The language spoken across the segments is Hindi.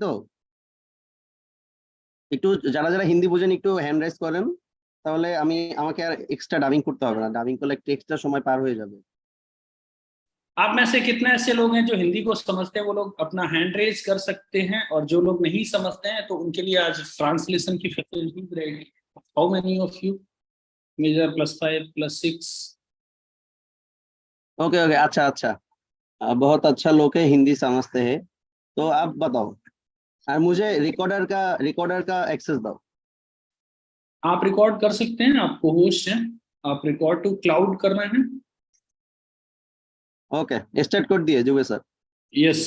তো? একটু যারা যারা হিন্দি বোঝেন একটু হ্যান্ড রাইজ করেন, তাহলে আমাকে আর এক্সট্রা ডাবিং করতে হবে না। ডাবিং করলে একটু এক্সট্রা সময় পার হয়ে যাবে। आप में से कितने ऐसे लोग हैं जो हिंदी को समझते हैं? वो लोग अपना हैंड रेज कर सकते हैं, और जो लोग नहीं समझते हैं तो उनके लिए आज ट्रांसलेशन की फैसिलिटी रहेगी। How many of you? Major +5 +6। Okay okay, अच्छा अच्छा। बहुत अच्छा लोग है, हिंदी समझते हैं। तो आप बताओ, और मुझे रिकॉर्डर का एक्सेस दो। आप रिकॉर्ड कर सकते हैं, आपको होस्ट है, आप रिकॉर्ड टू क्लाउड करना है। ओके, स्टार्ट कर दिए जुबे सर। यस।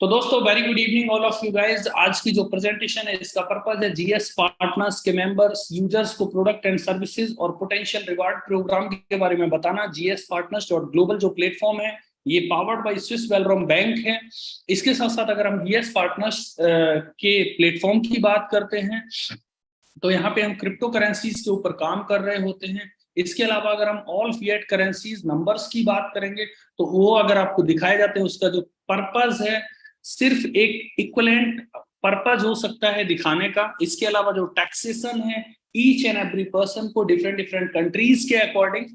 तो दोस्तों, very good evening all of you guys. आज की जो प्रेजेंटेशन है, इसका पर्पस है जीएस पार्टनर्स के मेंबर्स यूजर्स को प्रोडक्ट एंड सर्विसेज और पोटेंशियल रिवार्ड प्रोग्राम के बारे में बताना। जीएस पार्टनर्स ग्लोबल जो प्लेटफॉर्म है, ये powered by Swiss Wellrom bank है। इसके साथ साथ अगर हम जीएस पार्टनर्स के प्लेटफॉर्म की बात करते हैं, तो यहाँ पे हम क्रिप्टो करेंसीज के ऊपर काम कर रहे होते हैं। इसके अलावा अगर हम ऑल फिएट करेंसीज नंबर्स की बात करेंगे, तो वो अगर आपको दिखाए जाते हैं, उसका जो पर्पस है सिर्फ एक इक्विवेलेंट पर्पस हो सकता है दिखाने का। इसके अलावा जो टैक्सेशन है ईच एंड एवरी पर्सन को डिफरेंट डिफरेंट कंट्रीज के अकॉर्डिंग,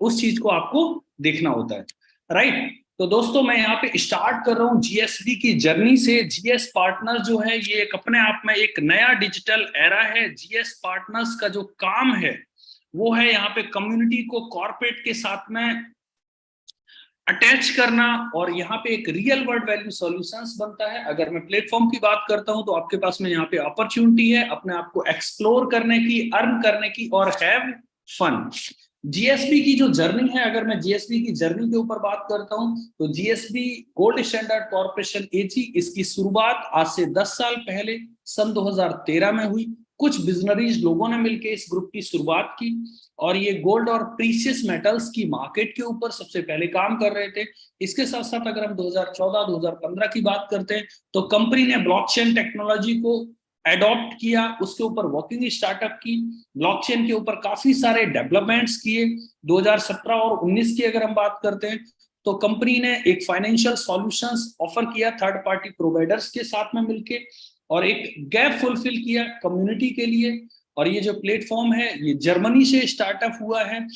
उस चीज को आपको देखना होता है, राइट। तो दोस्तों, मैं यहाँ पे स्टार्ट कर रहा हूँ जीएसबी की जर्नी से। जीएस पार्टनर्स जो है, ये एक अपने आप में एक नया डिजिटल एरा है। जीएस पार्टनर्स का जो काम है वो है यहाँ पे कम्युनिटी को कॉर्पोरेट के साथ में अटैच करना, और यहाँ पे एक रियल वर्ल्ड वैल्यू सॉल्यूशंस बनता है। अगर मैं प्लेटफॉर्म की बात करता हूँ, तो आपके पास में यहाँ पे अपॉर्चुनिटी है अपने आप को एक्सप्लोर करने की, अर्न करने की और हैव फन। जीएसबी की जो जर्नी है, अगर मैं जीएसबी की जर्नी के ऊपर बात करता हूं, तो जीएसबी गोल्ड स्टैंडर्ड कॉर्पोरेशन एजी, इसकी शुरुआत आज से 10 साल पहले सन 2013 में हुई। कुछ बिजनरीज लोगों ने मिलकर इस ग्रुप की शुरुआत की, और ये गोल्ड और प्रीशियस मेटल्स की मार्केट के ऊपर सबसे पहले काम कर रहे थे। इसके साथ साथ अगर हम 2014-2015 की बात करते हैं, तो कंपनी ने ब्लॉकचेन टेक्नोलॉजी को एडॉप्ट किया, उसके ऊपर वर्किंग स्टार्टअप की, ब्लॉकचेन के ऊपर काफी सारे डेवलपमेंट्स किए। 2017 और 19 की अगर हम बात करते हैं, तो कंपनी ने एक फाइनेंशियल सॉल्यूशंस ऑफर किया थर्ड पार्टी प्रोवाइडर्स के साथ में मिलके, और एक गैप फुलफिल किया कम्युनिटी के लिए। और ये जो प्लेटफॉर्म है, ये जर्मनी से स्टार्टअप हुआ है।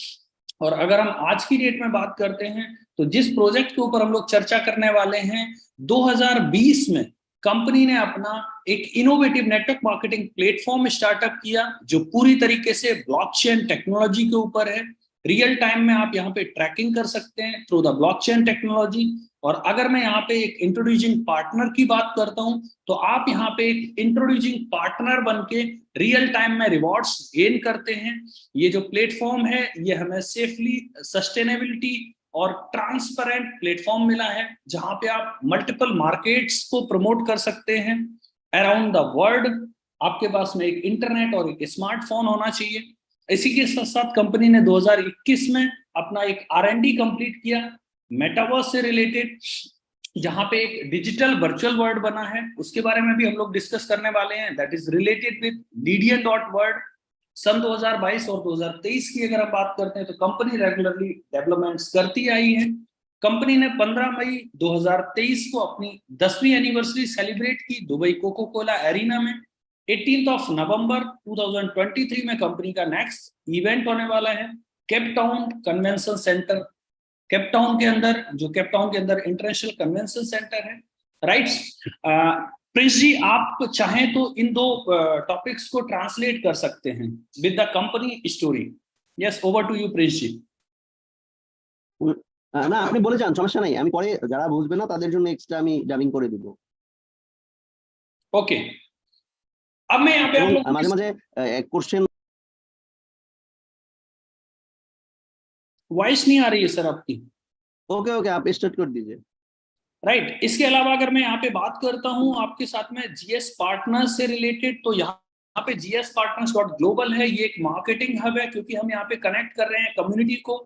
और अगर हम आज की डेट में बात करते हैं, तो जिस प्रोजेक्ट के ऊपर हम लोग चर्चा करने वाले हैं, 2020 में कंपनी ने अपना एक innovative network marketing platform startup किया, जो पूरी तरीके से ब्लॉकचेन टेक्नोलॉजी के ऊपर है। रियल टाइम में आप यहाँ पे ट्रैकिंग कर सकते हैं थ्रू द ब्लॉकचेन टेक्नोलॉजी। और अगर मैं यहाँ पे एक इंट्रोड्यूसिंग पार्टनर की बात करता हूँ, तो आप यहाँ पे एक इंट्रोड्यूसिंग पार्टनर बन के रियल टाइम में रिवॉर्ड्स गेन करते हैं। ये जो प्लेटफॉर्म है, ये हमें सेफली सस्टेनेबिलिटी और ट्रांसपेरेंट प्लेटफॉर्म मिला है, जहां पे आप मल्टीपल मार्केट्स को प्रमोट कर सकते हैं अराउंड द वर्ल्ड। आपके पास में एक इंटरनेट और एक स्मार्टफोन होना चाहिए। इसी के साथ साथ कंपनी ने 2021 में अपना एक R&D कंप्लीट किया मेटावर्स से रिलेटेड, जहां पे एक डिजिटल वर्चुअल वर्ल्ड बना है। उसके बारे में भी हम लोग डिस्कस करने वाले हैं, that is related with Lydian.world। सन 2022 और 2023 की अगर हम बात करते हैं, तो कंपनी रेगुलरली डेवलपमेंट्स करती आई है। कंपनी ने 15 मई 2023 को अपनी 10वीं एनिवर्सरी सेलिब्रेट की दुबई कोको कोला एरिना में। 18 नवंबर 2023 में कंपनी का नेक्स्ट इवेंट होने वाला है Cape Town convention centre, Cape Town के अंदर इंटरनेशनल कन्वेंशन सेंटर है, राइट। प्रिंस जी, आप चाहें तो इन दो टॉपिक्स को ट्रांसलेट कर सकते हैं with the company story. Yes, over to you Prince ji. না, আপনি বলে যান, সমস্যা নাই। আমি পরে যারা বুঝবে না তাদের জন্য এক্সট্রা আমি ডাবিং করে দিব। ओके, अब मैं यहाँ पे आप लोग মাঝে মাঝে क्वेश्चन वॉइस नहीं आ रही है सर आपकी। ओके ओके, आप स्टार्ट कर दीजिए। राइट। इसके अलावा अगर मैं यहाँ पे बात करता हूँ आपके साथ में जीएस पार्टनर्स से रिलेटेड, तो यहाँ पे जीएस पार्टनर्स ग्लोबल है। ये एक मार्केटिंग हब है, क्योंकि हम यहाँ पे कनेक्ट कर रहे हैं कम्युनिटी को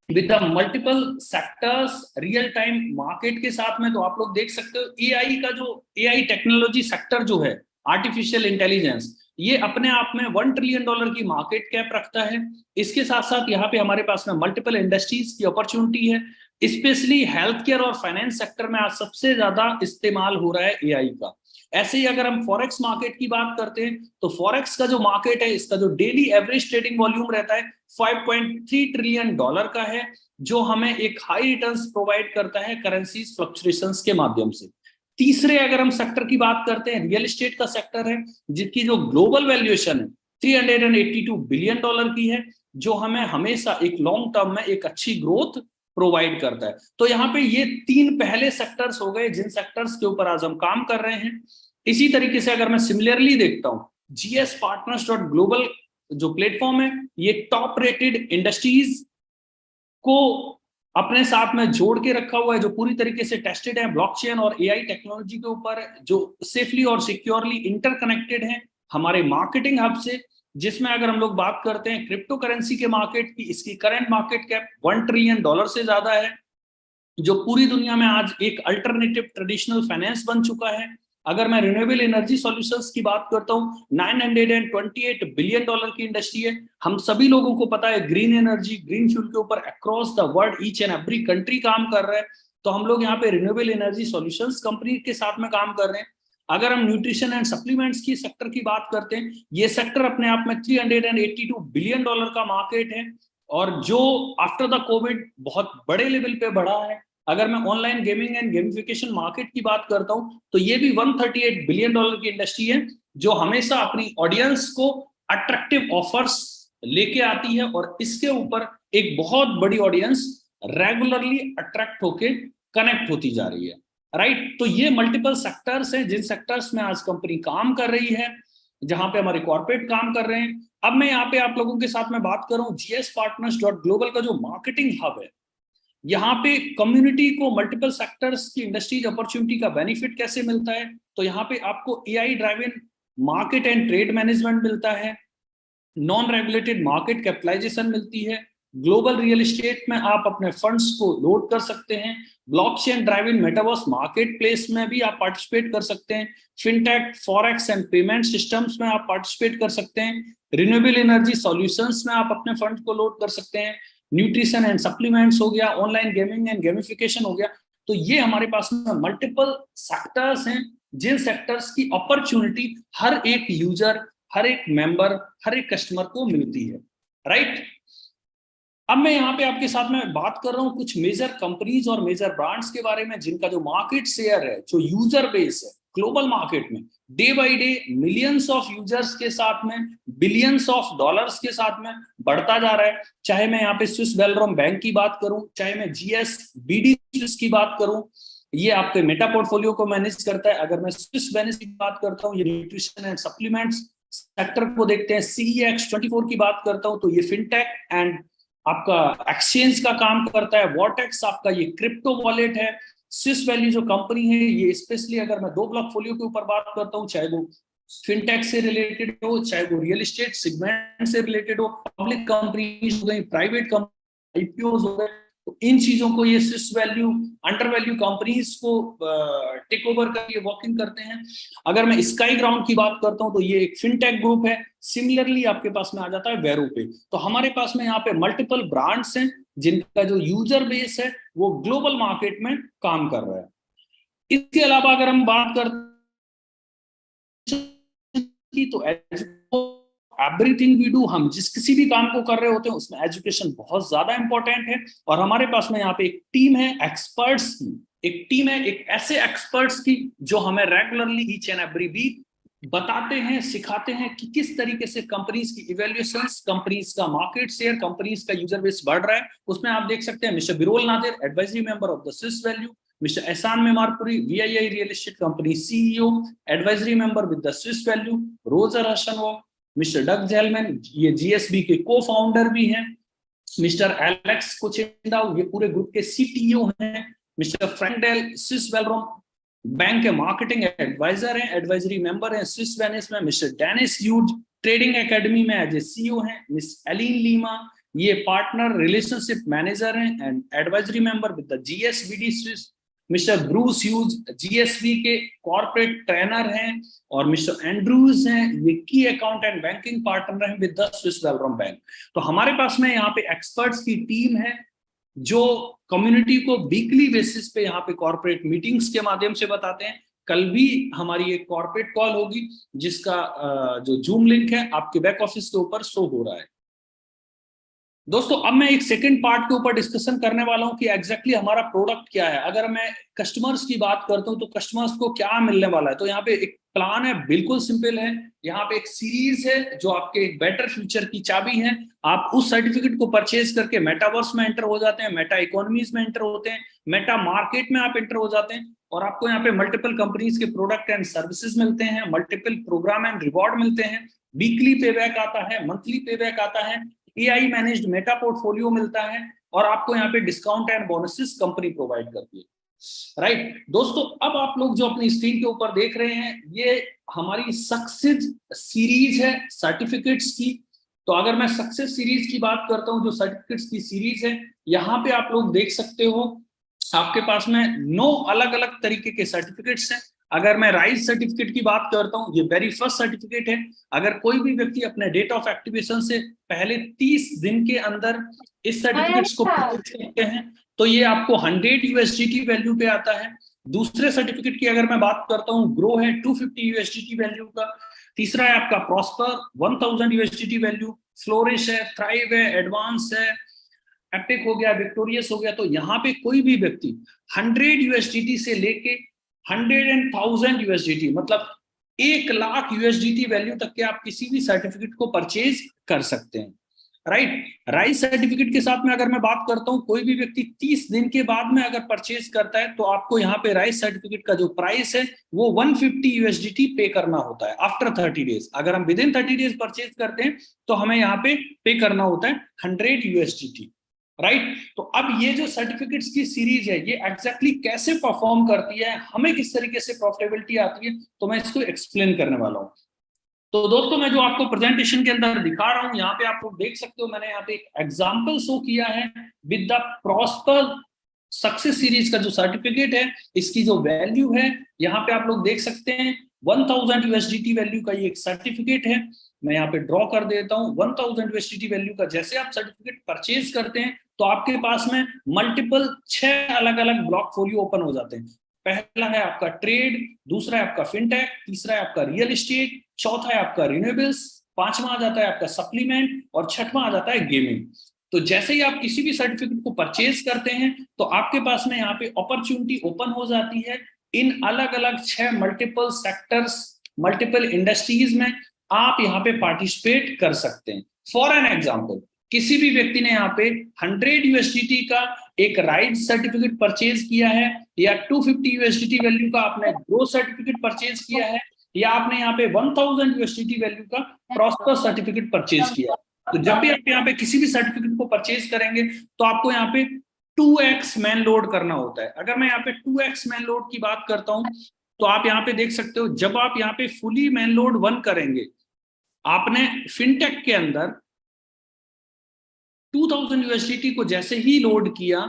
with the multiple sectors real time market के साथ में। तो आप लोग देख सकते हो एआई का जो एआई टेक्नोलॉजी सेक्टर जो है, आर्टिफिशियल इंटेलिजेंस, ये अपने आप में $1 ट्रिलियन की मार्केट कैप रखता है। इसके साथ साथ यहाँ पे हमारे पास में मल्टीपल इंडस्ट्रीज की अपॉर्चुनिटी है, स्पेशली हेल्थ केयर और फाइनेंस सेक्टर में आज सबसे ज्यादा इस्तेमाल हो रहा है एआई का। ऐसे ही अगर हम फॉरेक्स मार्केट की बात करते हैं तो फॉरेक्स का जो मार्केट है, इसका जो डेली एवरेज ट्रेडिंग वॉल्यूम रहता है 5.3 ट्रिलियन डॉलर का है, जो हमें एक हाई रिटर्न्स प्रोवाइड करता है करेंसीज फ्लक्चुएशंस के माध्यम से। तीसरे अगर हम सेक्टर की बात करते हैं, रियल एस्टेट का सेक्टर है, जिसकी जो ग्लोबल वैल्यूएशन है 382 बिलियन डॉलर की है, जो हमें हमेशा एक लॉन्ग टर्म में एक अच्छी ग्रोथ प्रोवाइड करता है। तो यहाँ पे ये तीन पहले सेक्टर्स हो गए जिन सेक्टर्स के ऊपर आज हम काम कर रहे हैं। इसी तरीके से अगर मैं सिमिलरली देखता हूँ, gspartners.global जो प्लेटफॉर्म है, ये टॉप रेटेड इंडस्ट्रीज को अपने साथ में जोड़ के रखा हुआ है, जो पूरी तरीके से टेस्टेड है ब्लॉकचेन और एआई टेक्नोलॉजी के ऊपर, जो सेफली और सिक्योरली इंटरकनेक्टेड है हमारे मार्केटिंग हब से। जिसमें अगर हम लोग बात करते हैं क्रिप्टो करेंसी के मार्केट की, इसकी करंट मार्केट कैप $1 ट्रिलियन से ज्यादा है, जो पूरी दुनिया में आज एक अल्टरनेटिव ट्रेडिशनल फाइनेंस बन चुका है। अगर मैं रिन्यूएबल एनर्जी सॉल्यूशंस की बात करता हूँ, $928 बिलियन की इंडस्ट्री है। हम सभी लोगों को पता है ग्रीन एनर्जी, ग्रीन फ्यूल के ऊपर across the world each and every country काम कर रहा है। तो हम लोग यहाँ पे रिन्यूएबल एनर्जी सॉल्यूशंस कंपनी के साथ में काम कर रहे हैं। अगर हम न्यूट्रिशन एंड सप्लीमेंट्स की सेक्टर की बात करते हैं, ये सेक्टर अपने आप में $382 बिलियन का मार्केट है, और जो आफ्टर द कोविड बहुत बड़े लेवल पे बढ़ा है। अगर मैं online gaming and gamification market की बात करता हूं, तो ये भी $138 बिलियन की इंडस्ट्री है, जो हमेशा अपनी ऑडियंस को अट्रैक्टिव ऑफर्स लेके आती है, और इसके ऊपर एक बहुत बड़ी ऑडियंस रेगुलरली अट्रैक्ट होके कनेक्ट होती जा रही है, राइट। तो ये मल्टीपल सेक्टर्स हैं जिन सेक्टर्स में आज कंपनी काम कर रही है, जहां पे हमारे कॉर्पोरेट काम कर रहे हैं। अब मैं यहाँ पे आप लोगों के साथ में बात करूं, gspartners.global का जो मार्केटिंग हब है, यहाँ पे कम्युनिटी को मल्टीपल सेक्टर्स की इंडस्ट्रीज अपॉर्चुनिटी का बेनिफिट कैसे मिलता है। तो यहाँ पे आपको AI driven market and trade management मिलता है, नॉन रेगुलेटेड मार्केट कैपिटलाइजेशन मिलती है, ग्लोबल रियल एस्टेट में आप अपने फंड्स को लोड कर सकते हैं, blockchain driven metaverse market place में भी आप पार्टिसिपेट कर सकते हैं, fintech, forex and payment systems में आप पार्टिसिपेट कर सकते हैं, रिन्यूएबल एनर्जी सॉल्यूशंस में आप अपने फंड को लोड कर सकते हैं, न्यूट्रिशन एंड सप्लीमेंट्स हो गया, ऑनलाइन गेमिंग एंड गेमिफिकेशन हो गया। तो ये हमारे पास में मल्टीपल सेक्टर्स हैं जिन सेक्टर्स की अपॉर्चुनिटी हर एक यूजर, हर एक मेंबर, हर एक कस्टमर को मिलती है, राइट। अब मैं यहाँ पे आपके साथ में बात कर रहा हूँ कुछ मेजर कंपनीज और मेजर ब्रांड्स के बारे में, जिनका जो मार्केट शेयर है, जो यूजर बेस है ग्लोबल मार्केट में, day by day millions of users के साथ में, बिलियंस ऑफ डॉलर्स के साथ में बढ़ता जा रहा है। चाहे मैं यहाँ पे स्विस वेलरॉम बैंक की बात करूं, चाहे मैं GSBD स्विस की बात करूं, ये आपके मेटा पोर्टफोलियो को मैनेज करता है। अगर मैं स्विस बेनिस की बात करता हूँ, ये न्यूट्रिशन एंड सप्लीमेंट्स सेक्टर को देखते हैं। CEX24 की बात करता हूँ तो ये फिनटेक एंड आपका एक्सचेंज का काम करता है। वॉटेक्स आपका ये क्रिप्टो वॉलेट है। स्विस वैल्यू जो कंपनी है, ये स्पेशली अगर मैं 2 पोर्टफोलियो के ऊपर बात करता हूँ, चाहे वो फिनटेक से रिलेटेड हो, चाहे वो रियल एस्टेट सेगमेंट से रिलेटेड हो, पब्लिक कंपनीज हो गई, प्राइवेट कंपनी IPOs हो गए, तो इन चीजों को ये Swiss value under value companies को टेक ओवर करके वॉकिंग करते हैं। अगर मैं स्काई ग्राउंड की बात करता हूं तो ये एक फिनटेक ग्रुप है। सिमिलरली आपके पास में आ जाता है वेरो पे। तो हमारे पास में यहाँ पे मल्टीपल ब्रांड्स हैं जिनका जो यूजर बेस है वो ग्लोबल मार्केट में काम कर रहा है। इसके अलावा अगर हम बात करते तो एवरीथिंग वी डू, हम जिस किसी भी काम को कर रहे होते हैं उसमें एजुकेशन बहुत ज्यादा इंपॉर्टेंट है। और हमारे पास में यहाँ पे एक टीम है एक्सपर्ट्स की, एक टीम है एक ऐसे एक्सपर्ट्स की जो हमें regularly each and every week बताते हैं, सिखाते हैं कि किस तरीके से कंपनीज की इवैल्यूएशंस, कंपनीज का मार्केट शेयर, कंपनीज का यूजर बेस बढ़ रहा है। उसमें आप देख सकते हैं mister Birol Nadir, advisory member of the Swiss value, mister Ehsan Memarpouri, VII real estate company CEO, advisory member with the Swiss value, Roger Hasenwalk, mister Doug Gelman, ये GSB के को फाउंडर भी हैं, मिस्टर एलेक्स कोचिंडा, ये पूरे ग्रुप के CTO हैं, mister Frank Dale Swiss Wellrom bank के मार्केटिंग एडवाइजर हैं, एडवाइजरी मेंबर हैं स्विस वेनिस में, mister Dennis Hughes trading academy में एज ए CEO हैं, मिस एलिन लीमा, ये पार्टनर रिलेशनशिप मैनेजर हैं and advisory member with the GSBD स्विस, मिस्टर ब्रूस ह्यूज GSB के कॉर्पोरेट ट्रेनर हैं, और मिस्टर एंड्रूज हैं, ये की अकाउंट एंड बैंकिंग पार्टनर हैं with the Swiss Wellrom bank. तो हमारे पास में यहाँ पे एक्सपर्ट्स की टीम है जो कम्युनिटी को वीकली बेसिस पे यहाँ पे कॉर्पोरेट मीटिंग्स के माध्यम से बताते हैं कल भी हमारी एक कॉर्पोरेट कॉल होगी, जिसका जो जूम लिंक है आपके बैक ऑफिस के ऊपर शो हो रहा है। दोस्तों अब मैं एक सेकंड पार्ट के ऊपर डिस्कशन करने वाला हूं कि एग्जैक्टली हमारा प्रोडक्ट क्या है। अगर मैं कस्टमर्स की बात करता हूं तो कस्टमर्स को क्या मिलने वाला है, तो यहाँ पे एक प्लान है, बिल्कुल सिंपल है। यहाँ पे एक सीरीज है जो आपके एक बेटर फ्यूचर की चाबी है। आप उस सर्टिफिकेट को परचेज करके मेटावर्स में एंटर हो जाते हैं, मेटा इकोनॉमीज में एंटर होते हैं, मेटा मार्केट में आप एंटर हो जाते हैं, और आपको यहाँ पे मल्टीपल कंपनीज के प्रोडक्ट एंड सर्विसेज मिलते हैं, मल्टीपल प्रोग्राम एंड रिवॉर्ड मिलते हैं, वीकली पेबैक आता है, मंथली पेबैक आता है, AI मैनेज्ड मेटा पोर्टफोलियो मिलता है, और आपको यहाँ पे discount and bonuses company provide करती है। राइट दोस्तों, अब आप लोग जो अपनी स्क्रीन के ऊपर देख रहे हैं, ये हमारी सक्सेस सीरीज है सर्टिफिकेट्स की। तो अगर मैं सक्सेस सीरीज की बात करता हूँ, जो सर्टिफिकेट्स की सीरीज है, यहाँ पे आप लोग देख सकते हो आपके पास में 9 अलग अलग तरीके के सर्टिफिकेट्स हैं। अगर मैं राइज सर्टिफिकेट की बात करता हूँ, ये वेरी फर्स्ट सर्टिफिकेट है। अगर कोई भी व्यक्ति अपने डेट ऑफ एक्टिवेशन से पहले 30 दिन के अंदर इस सर्टिफिकेट्स को परचेज करते हैं तो ये आपको 100 USDT वैल्यू पे आता है। दूसरे सर्टिफिकेट की अगर मैं बात करता हूँ, ग्रो है 250 USDT वैल्यू का। तीसरा है आपका प्रॉस्पर 1000 USDT वैल्यू, फ्लोरिश है, थ्राइव है, एडवांस है, एपिक हो गया, विक्टोरियस हो गया। तो यहाँ पे कोई भी व्यक्ति 100 USDT से लेके 100,000 USDT मतलब 1,00,000 USDT वैल्यू तक के आप किसी भी सर्टिफिकेट को परचेज कर सकते हैं। राइट, राइज सर्टिफिकेट के साथ में अगर मैं बात करता हूं, कोई भी व्यक्ति 30 दिन के बाद में अगर परचेज करता है तो आपको यहाँ पे राइज सर्टिफिकेट का जो प्राइस है वो 150 USDT पे करना होता है आफ्टर 30 डेज। अगर हम विद इन 30 डेज परचेज करते हैं तो हमें यहाँ पे करना होता है 100 USDT। राइट, तो अब ये जो सर्टिफिकेट्स की सीरीज है, ये एग्जैक्टली कैसे परफॉर्म करती है, हमें किस तरीके से प्रॉफिटेबिलिटी आती है, तो मैं इसको एक्सप्लेन करने वाला हूँ। तो दोस्तों मैं जो आपको प्रेजेंटेशन के अंदर दिखा रहा हूं, यहाँ पे आप लोग देख सकते हो, मैंने यहाँ पे एक एग्जांपल शो किया है with the prosper success series का जो सर्टिफिकेट है, इसकी जो वैल्यू है यहाँ पे आप लोग देख सकते हैं 1000 USDT वैल्यू का ये एक सर्टिफिकेट है। मैं यहाँ पे ड्रॉ कर देता हूँ 1000 USDT वैल्यू का। जैसे आप सर्टिफिकेट परचेज करते हैं तो आपके पास में मल्टीपल 6 अलग अलग ब्लॉक फोलियो ओपन हो जाते हैं। पहला है आपका ट्रेड, दूसरा है आपका फिनटेक, तीसरा है आपका रियल एस्टेट, चौथा है आपका रिन्यूएबल्स, पांचवा आ जाता है आपका सप्लीमेंट, और छठवां आ जाता है गेमिंग। तो जैसे ही आप किसी भी सर्टिफिकेट को परचेज करते हैं तो आपके पास में यहाँ पे अपॉर्चुनिटी ओपन हो जाती है इन अलग अलग 6 मल्टीपल सेक्टर्स, मल्टीपल इंडस्ट्रीज में आप यहाँ पे पार्टिसिपेट कर सकते हैं। फॉर एन एग्जाम्पल, किसी भी व्यक्ति ने यहाँ पे 100 USDT का एक राइज सर्टिफिकेट परचेज किया है, या 250 USDT वैल्यू का आपने ग्रो सर्टिफिकेट परचेज किया है, या आपने यहाँ पे 1000 USDT वैल्यू का प्रॉस्पर सर्टिफिकेट परचेज किया। तो जब भी आप यहाँ पे किसी भी सर्टिफिकेट को परचेज करेंगे तो आपको यहाँ पे 2x मैन लोड करना होता है। अगर मैं यहाँ पे 2x मैन लोड की बात करता हूँ तो आप यहाँ पे देख सकते हो, जब आप यहाँ पे फुली मैन लोड 1 करेंगे, आपने फिनटेक के अंदर 2000 USDT को जैसे ही लोड किया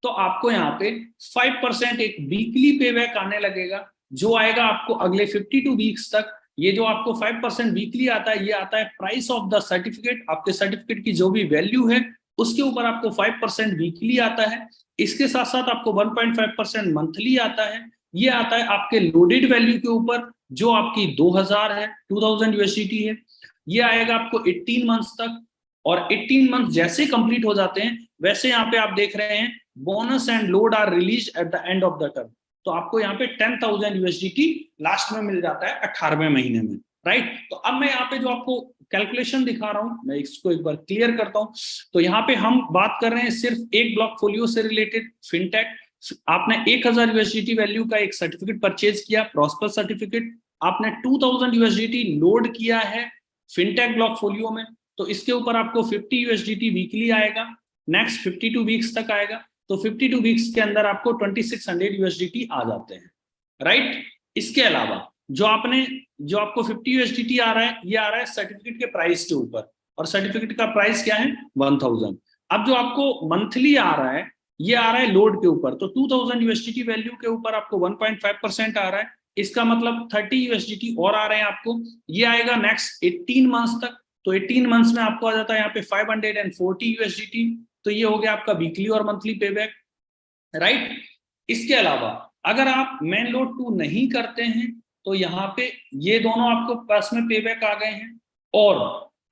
तो आपको यहाँ पे 5% एक वीकली पेबैक आने लगेगा, जो आएगा आपको अगले 52 वीक्स तक। ये जो आपको 5% वीकली आता है, ये आता है प्राइस ऑफ द सर्टिफिकेट। आपके सर्टिफिकेट की जो भी वैल्यू है उसके ऊपर आपको 5% वीकली आता है। इसके साथ साथ आपको 1.5% मंथली आता है। ये आता है आपके लोडेड वैल्यू के ऊपर, जो आपकी 2000 है, 2000 USDT है। ये आएगा आपको 18 मंथ्स तक, और 18 मंथ जैसे कंप्लीट हो जाते हैं वैसे यहाँ पे आप देख रहे हैं bonus and load are release at the end of the term. तो आपको यहाँ पे 10,000 USDT लास्ट में मिल जाता है 18वें महीने में। राइट, तो अब मैं यहाँ पे जो आपको कैलकुलेशन दिखा रहा हूँ, मैं इसको एक बार क्लियर करता हूँ। तो यहाँ पे हम बात कर रहे हैं सिर्फ एक ब्लॉक फोलियो से रिलेटेड, फिनटेक। आपने 1000 USDT वैल्यू का एक सर्टिफिकेट परचेज किया, प्रॉस्पर सर्टिफिकेट। आपने 2000 USDT लोड किया है फिनटेक ब्लॉक फोलियो में, तो इसके ऊपर आपको 50 USDT वीकली आएगा, नेक्स्ट 52 वीक्स तक आएगा। तो 52 वीक्स के अंदर आपको 2600 USDT आ जाते हैं। राइट, इसके अलावा जो आपको 50 USDT आ रहा है, ये आ रहा है सर्टिफिकेट के प्राइस के ऊपर, और सर्टिफिकेट का प्राइस क्या है 1000। अब जो आपको मंथली आ रहा है, ये आ रहा है लोड के ऊपर। तो 2000 USDT वैल्यू के ऊपर आपको 1.5% आ रहा है, इसका मतलब 30 USDT और आ रहे हैं आपको। ये आएगा नेक्स्ट 18 मंथ्स तक। तो 18 मंथ्स में आपको आ जाता है यहाँ पे 540 USDT। तो ये हो गया आपका वीकली और मंथली पेबैक। राइट, इसके अलावा अगर आप मेन लोड 2 नहीं करते हैं तो यहाँ पे ये दोनों आपको पास में पे बैक आ गए हैं, और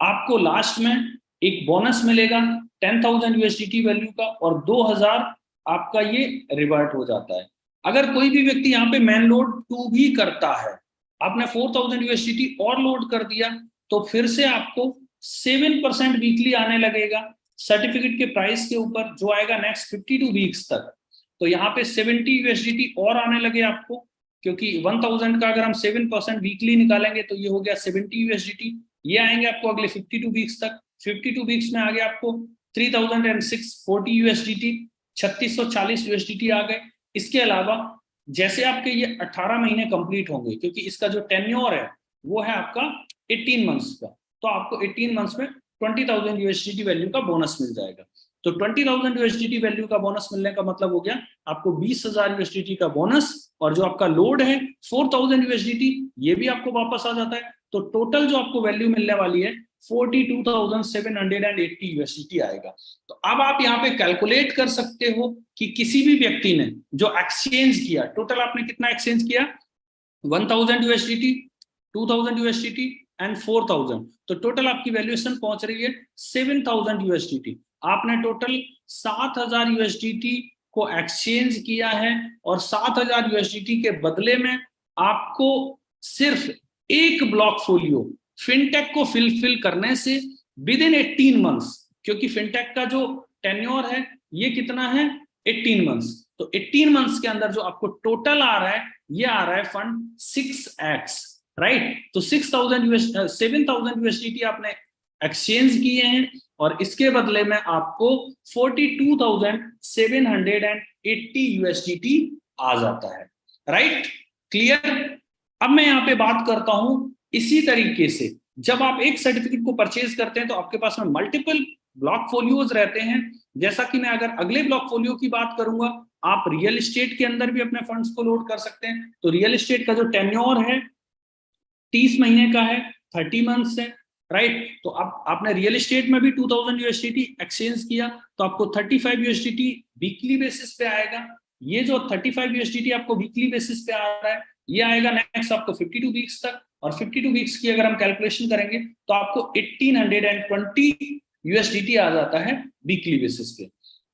आपको लास्ट में एक बोनस मिलेगा 10,000 USDT वैल्यू का, और 2,000 आपका ये रिवर्ट हो जाता है। अगर कोई भी व्यक्ति यहाँ पे मेन लोड 2 भी करता है, आपने 4,000 USDT और लोड कर दिया, तो फिर से आपको 7% वीकली आने लगेगा सर्टिफिकेट के प्राइस के ऊपर, जो आएगा नेक्स्ट 52 वीक्स तक। तो यहाँ पे 70 USDT और आने लगे आपको, क्योंकि 1,000 का अगर हम 7% वीकली निकालेंगे तो ये हो गया 70 USDT। ये आएंगे आपको अगले 52 वीक्स तक। 52 वीक्स में आ गया आपको 3,640 USDT, 3,640 USDT आ गए। इसके अलावा जैसे आपके ये 18 महीने कंप्लीट होंगे, क्योंकि इसका जो टेन्योर है वो है आपका 18 मंथ्स का, तो आपको 18 मंथ्स में 20,000 USDT वैल्यू का बोनस मिल जाएगा। तो 20,000 USDT वैल्यू का बोनस मिलने का मतलब हो गया आपको 20,000 USDT का बोनस, और जो आपका लोड है 4,000 USDT ये भी आपको वापस आ जाता है। तो टोटल जो आपको वैल्यू मिलने वाली है 42,780 USDT आएगा। तो अब आप यहाँ पे कैलकुलेट कर सकते हो कि किसी भी व्यक्ति ने जो एक्सचेंज किया, टोटल आपने कितना एक्सचेंज किया, 1,000 USDT, 2,000 USDT एंड 4,000, तो टोटल आपकी वैल्यूएशन पहुंच रही है 7,000 USDT। आपने टोटल 7,000 USDT को एक्सचेंज किया है, और 7,000 USDT के बदले में आपको सिर्फ एक ब्लॉक फोलियो फिनटेक को फिल करने से विद इन 18 मंथ्स, क्योंकि फिनटेक का जो टेन्योर है ये कितना है 18 मंथ्स, तो 18 मंथ्स के अंदर जो आपको टोटल आ रहा है ये आ रहा है फंड 6x, राइट। तो 7,000 USDT आपने एक्सचेंज किए हैं, और इसके बदले में आपको 42,780 USDT आ जाता है, राइट। क्लियर। अब मैं यहाँ पे बात करता हूं इसी तरीके से, जब आप एक सर्टिफिकेट को परचेज करते हैं तो आपके पास में मल्टीपल ब्लॉक फोलियोज रहते हैं। जैसा कि मैं अगर अगले ब्लॉक फोलियो की बात करूंगा, आप रियल एस्टेट के अंदर भी अपने फंड्स को लोड कर सकते हैं। तो रियल एस्टेट का जो टेन्योर है 30 महीने का है, 30 मंथ्स है, राइट। तो अब आपने रियल एस्टेट में भी 2,000 USDT एक्सचेंज किया तो आपको 35 USDT वीकली बेसिस पे आएगा। ये जो 35 USDT आपको वीकली बेसिस पे आ रहा है ये आएगा नेक्स्ट आपको 52 वीक्स तक, और 52 वीक्स की अगर हम कैलकुलेशन करेंगे तो आपको 1,820 USDT आ जाता है वीकली बेसिस पे।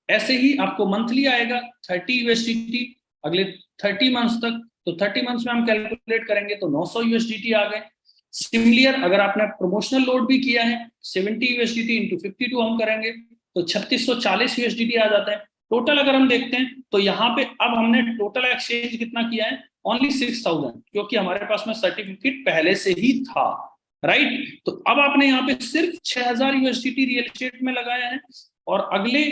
ऐसे ही आपको मंथली आएगा 30 USDT अगले 30 मंथ्स तक। तो 30 मंथ्स में हम कैलकुलेट करेंगे तो 900 USDT आ गए। सिमिलर अगर आपने प्रमोशनल लोड भी किया है 70 USDT इंटू 52 हम करेंगे तो 3,640 USDT आ जाता है। टोटल अगर हम देखते हैं तो यहाँ पे अब हमने टोटल एक्सचेंज कितना किया है, ओनली 6,000, क्योंकि हमारे पास में सर्टिफिकेट पहले से ही था, राइट। तो अब आपने यहाँ पे सिर्फ 6,000 USDT रियल एस्टेट में लगाया है, और अगले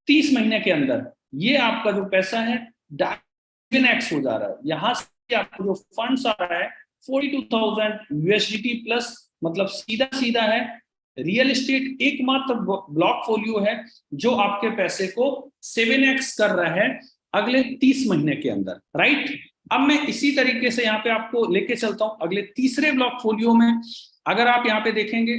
30 महीने के अंदर ये आपका जो पैसा है 7x हो जा रहा है। यहाँ से आपको जो फंड्स आ रहा है 42,000 USDT प्लस, मतलब सीधा सीधा है रियल एस्टेट एकमात्र ब्लॉक फोलियो है जो आपके पैसे को 7x कर रहा है अगले 30 महीने के अंदर, राइट। अब मैं इसी तरीके से यहाँ पे आपको लेके चलता हूँ अगले तीसरे ब्लॉक फोलियो में। अगर आप यहाँ पे देखेंगे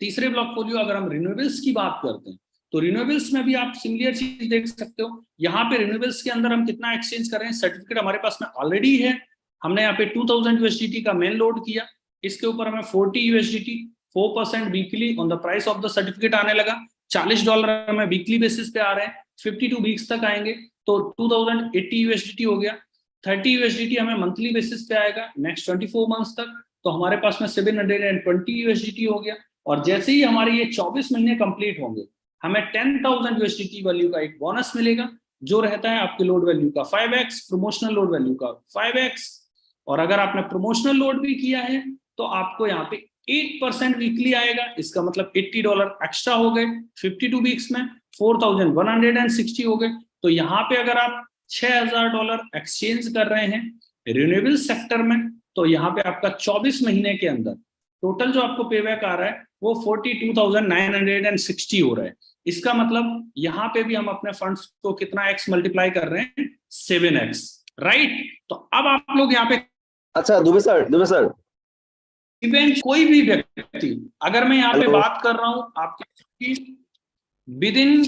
तीसरे ब्लॉक फोलियो, अगर हम रिन्यूएबल्स की बात करते हैं तो रिन्यूएबल्स में भी आप सिमिलर चीज देख सकते हो। यहाँ पे रिन्यूएबल्स के अंदर हम कितना एक्सचेंज कर रहे हैं, सर्टिफिकेट हमारे पास में ऑलरेडी है, हमने यहाँ पे 2,000 USDT का मेन लोड किया, इसके ऊपर हमें 40 USDT 4% weekly on the price of the certificate आने लगा, $40 हमें वीकली बेसिस पे आ रहे हैं, 52 वीक्स तक आएंगे तो 2,080 USDT हो गया। 30 USDT हमें मंथली बेसिस पे आएगा नेक्स्ट 24 मंथ्स तक, तो हमारे पास में 720 USDT हो गया। और जैसे ही हमारे ये 24 महीने कंप्लीट होंगे हमें 10,000 USDT वैल्यू का एक बोनस मिलेगा, जो रहता है आपके लोड वैल्यू का 5x, प्रमोशनल लोड वैल्यू का 5x। और अगर आपने प्रमोशनल लोड भी किया है तो आपको यहाँ पे 8% वीकली आएगा, इसका मतलब $80 एक्स्ट्रा हो गए 52 वीक्स में, 4,160 हो गए। तो यहाँ पे अगर आप $6,000 एक्सचेंज कर रहे हैं रिन्यूएबल सेक्टर में, तो यहाँ पे आपका 24 महीने के अंदर टोटल जो आपको पेबैक आ रहा है वो 42,960 हो रहा है। इसका मतलब यहाँ पे भी हम अपने फंड्स को कितना x मल्टीप्लाई कर रहे हैं, 7x, राइट। तो अब आप लोग यहाँ पे, अच्छा दुबे सर इवेंट कोई भी व्यक्ति, अगर मैं यहाँ पे बात कर रहा हूँ आपके विद इन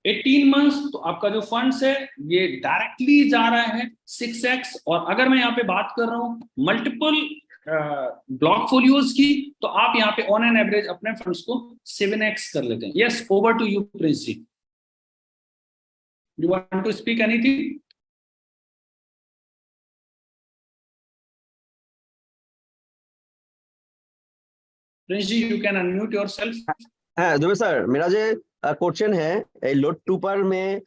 18 मंथ्स तो आपका जो फंड्स है ये डायरेक्टली जा रहा है 6x। और अगर मैं यहाँ पे बात कर रहा हूँ मल्टीपल ब्लॉक फोलियोज की, तो आप यहाँ पे ऑन एन एवरेज अपने फंड्स को 7x कर लेते हैं। Yes, over to you Prince ji, you want to speak anything? Prince ji, you can unmute yourself. हाँ दुबे सर, मेरा जो क्वेश्चन है ए लोड 2 पर में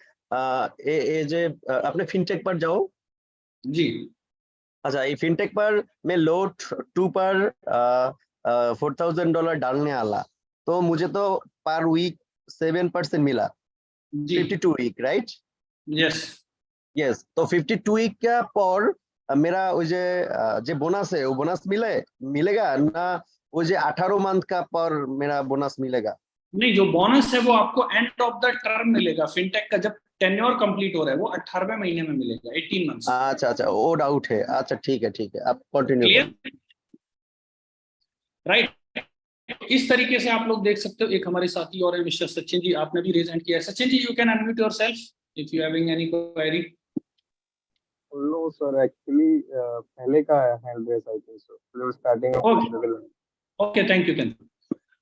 ए जे अपने फिनटेक पर जाओ जी। अच्छा, ये फिनटेक पर मैं लोड 2 पर $4,000 डालने वाला, तो मुझे तो पर वीक 7% मिला। जी 52 वीक राइट? यस यस, तो 52 वीक का पर मेरा वो जे बोनस है वो बोनस मिलेगा ना? वो जे 18 मंथ का पर मेरा बोनस मिलेगा? नहीं, जो बोनस है वो आपको एंड ऑफ द टर्म मिलेगा। फिनटेक का जब टेन्योर कंप्लीट हो रहा है वो 18वें महीने में मिलेगा, 18 मंथ्स। अच्छा अच्छा, वो डाउट है। अच्छा ठीक है, आप कंटिन्यू क्लियर? करें। राइट। इस तरीके से आप लोग देख सकते हो। एक हमारे साथी और है मिस्टर सचिन जी, आपने भी रेज हैंड किया है। Sachin ji, you can unmute yourself if you having any query. No sir, actually पहले का hand raise I think so starting okay, thank you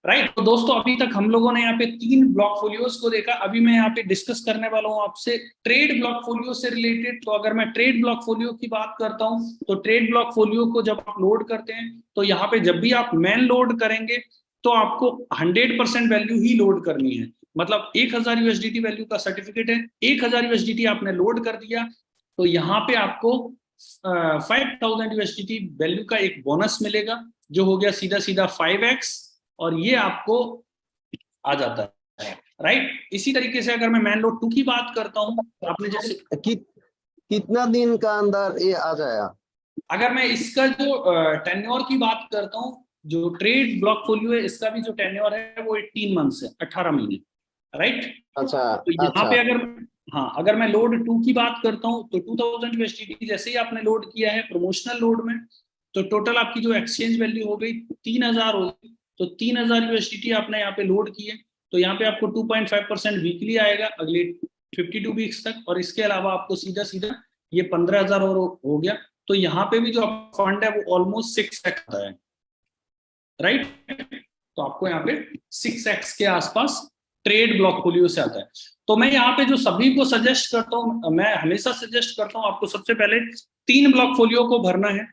right. तो दोस्तों अभी तक हम लोगों ने यहाँ पे 3 ब्लॉक फोलियोज को देखा। अभी मैं यहाँ पे डिस्कस करने वाला हूँ आपसे ट्रेड ब्लॉक फोलियो से रिलेटेड। तो अगर मैं ट्रेड ब्लॉक फोलियो की बात करता हूँ, तो ट्रेड ब्लॉक फोलियो को जब आप लोड करते हैं, तो यहाँ पे जब भी आप मैन लोड करेंगे तो आपको 100% वैल्यू ही लोड करनी है। मतलब 1000 USDT वैल्यू का सर्टिफिकेट है, 1000 USDT आपने लोड कर दिया, तो यहाँ पे आपको 5000 USDT वैल्यू का एक बोनस मिलेगा, जो हो गया सीधा सीधा 5x, और ये आपको आ जाता है। राइट। इसी तरीके से अगर मैं मैन लोड 2 की बात करता हूं, तो आपने जैसे कितना दिन का अंदर ये आ जाएगा? अगर मैं इसका जो टेन्योर की बात करता हूं, जो ट्रेड ब्लॉक फोलियो है इसका भी जो टेन्योर है वो 18 मंथ्स है, 18 महीने। राइट। अच्छा तो यहाँ अच्छा पे अगर मैं लोड 2 की बात करता हूँ, तो 2000 USDT जैसे ही आपने लोड किया है प्रमोशनल लोड में, तो टोटल आपकी जो एक्सचेंज वैल्यू हो गई 3000 हो गई। तो 3000 USDT आपने यहाँ पे लोड किए, तो यहाँ पे आपको 2.5% वीकली आएगा अगले 52 वीक्स तक। और इसके अलावा आपको सीधा सीधा ये 15,000 और हो गया। तो यहाँ पे भी जो फंड है वो ऑलमोस्ट 6x आता है। राइट। तो आपको यहाँ पे 6x के आसपास ट्रेड ब्लॉक फोलियो से आता है। तो मैं यहाँ पे जो सभी को सजेस्ट करता हूँ, मैं हमेशा सजेस्ट करता हूँ आपको सबसे पहले 3 ब्लॉक फोलियो को भरना है।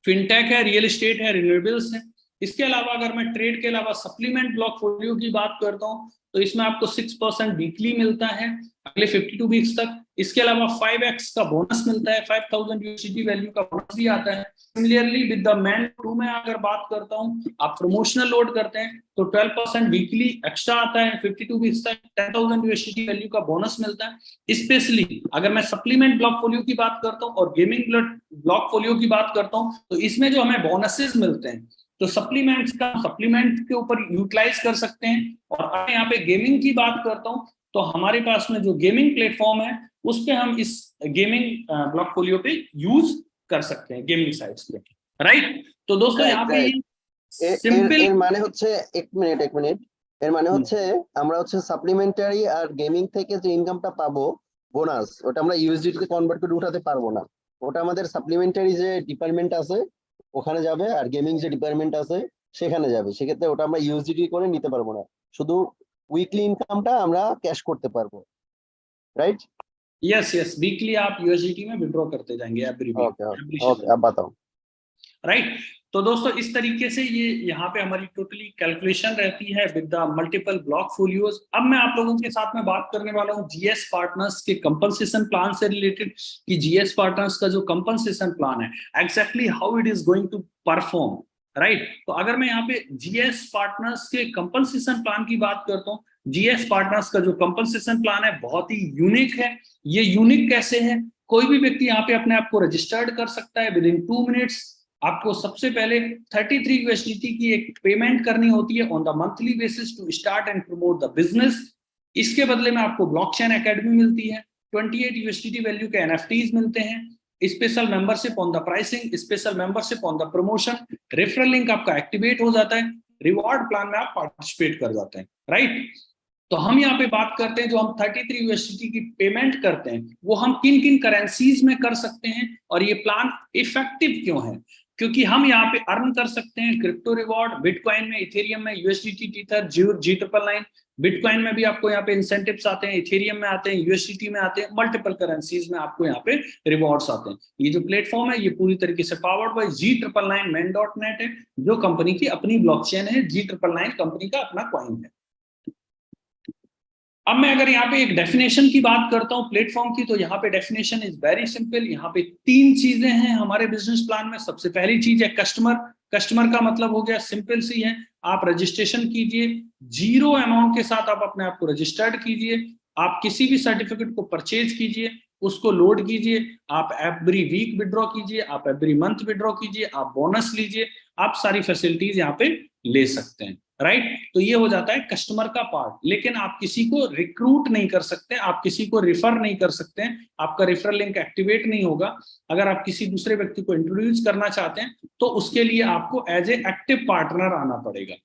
फिनटेक है, रियल एस्टेट है, रिन्यूएबल्स है। इसके अलावा अगर मैं ट्रेड के अलावा सप्लीमेंट ब्लॉक फोलियो की बात करता हूँ, तो इसमें आपको 6% वीकली मिलता है अगले 52 वीक्स तक। इसके अलावा 5x का बोनस मिलता है, 5000 USDT वैल्यू का बोनस भी आता है। सिमिलरली विद द मैन 2 में अगर बात करता हूँ, आप प्रमोशनल लोड करते हैं तो 12% वीकली एक्स्ट्रा आता है 52 वीक्स तक, 10,000 USDT वैल्यू का बोनस मिलता है। स्पेशली अगर मैं सप्लीमेंट ब्लॉक फोलियो की बात करता हूँ और गेमिंग ब्लॉक फोलियो की बात करता हूँ, तो इसमें जो हमें बोनसेस मिलते हैं, तो सप्लीमेंट के ऊपर यूटिलाइज कर सकते हैं। और अगर यहाँ पे गेमिंग की बात करता हूँ, तो हमारे पास में जो गेमिंग प्लेटफॉर्म है उस पे हम इस गेमिंग ब्लॉक फोलियो पे यूज कर सकते हैं, गेमिंग साइट्स पे। राइट। तो दोस्तों यहाँ पे সিম্পল মানে হচ্ছে এক মিনিট এর মানে হচ্ছে আমরা হচ্ছে সাপ্লিমেন্টারি আর গেমিং থেকে যে ইনকামটা পাবো বোনাস, ওটা আমরা ইউএসডি তে কনভার্ট করে উঠাতে পারবো না। ওটা আমাদের সাপ্লিমেন্টারি যে ডিপার্টমেন্ট আছে ওখানে যাবে, আর গেমিং যে ডিপার্টমেন্ট আছে সেখানে যাবে। সেক্ষেত্রে ওটা আমরা ইউএসডি করে নিতে পারবো না, শুধু উইকলি ইনকামটা আমরা ক্যাশ করতে পারবো। রাইট? यस, वीकली आप USDT में विड्रॉ करते जाएंगे एवरी वीक। ओके, अब बताओ। राइट। तो दोस्तों इस तरीके से ये यहाँ पे हमारी टोटली कैलकुलेशन रहती है with the multiple block folios. अब मैं आप लोगों के साथ में बात करने वाला हूँ जीएस पार्टनर्स के कंपनसेशन प्लान से रिलेटेड, कि जीएस पार्टनर्स का जो कंपनसेशन प्लान है exactly how it is going to perform. Right. तो अगर मैं यहाँ पे जीएस पार्टनर्स के कंपनसेशन प्लान की बात करता हूँ, जीएस पार्टनर्स का जो कंपनसेशन प्लान है बहुत ही यूनिक है। ये यूनिक कैसे है? कोई भी व्यक्ति यहाँ पे अपने आप को रजिस्टर्ड कर सकता है विद इन 2 मिनट्स। आपको सबसे पहले 33 USDT की एक पेमेंट करनी होती है on the monthly basis to start and promote the business. इसके बदले में आपको ब्लॉकचेन एकेडमी मिलती है, 28 USDT वैल्यू के NFTs मिलते हैं, special membership on the pricing, special membership on the promotion, referral link आपका एक्टिवेट हो जाता है, रिवॉर्ड प्लान में आप पार्टिसिपेट कर जाते हैं। राइट। तो हम यहाँ पे बात करते हैं जो हम 33 यूएसडीटी की पेमेंट करते हैं वो हम किन किन करेंसीज में कर सकते हैं, और ये प्लान इफेक्टिव क्यों है, क्योंकि हम यहाँ पे अर्न कर सकते हैं क्रिप्टो रिवॉर्ड, बिटकॉइन में, इथेरियम में, यूएसडीटी, टीथर, G999, बिटकॉइन में भी आपको यहाँ पे इंसेंटिव्स आते हैं, इथेरियम में आते हैं, यूएसडीटी में आते हैं, मल्टीपल करेंसीज में आपको यहाँ पे रिवॉर्ड्स आते हैं। ये जो प्लेटफॉर्म है ये पूरी तरीके से पावर्ड बाय G999 main.net है, जो कंपनी की अपनी ब्लॉकचेन है। G999 कंपनी का अपना कॉइन है। अब मैं अगर यहाँ पे एक डेफिनेशन की बात करता हूँ प्लेटफॉर्म की, तो यहाँ पे डेफिनेशन इज वेरी सिंपल। यहाँ पे 3 चीजें हैं हमारे बिजनेस प्लान में। सबसे पहली चीज है कस्टमर। कस्टमर का मतलब हो गया सिंपल सी है, आप रजिस्ट्रेशन कीजिए, 0 अमाउंट के साथ आप अपने आप को रजिस्टर्ड कीजिए, आप किसी भी सर्टिफिकेट को परचेज कीजिए, उसको लोड कीजिए, आप एवरी वीक विड्रॉ कीजिए, आप एवरी मंथ विड्रॉ कीजिए, आप बोनस लीजिए, आप सारी फैसिलिटीज यहाँ पे ले सकते हैं, राइट। तो ये हो जाता है कस्टमर का पार्ट। लेकिन आप किसी को रिक्रूट नहीं कर सकते, आप किसी को रिफर नहीं कर सकते हैं, आपका रेफरल लिंक एक्टिवेट नहीं होगा। अगर आप किसी दूसरे व्यक्ति को इंट्रोड्यूस करना चाहते हैं तो उसके लिए आपको एज ए एक्टिव पार्टनर आना पड़ेगा।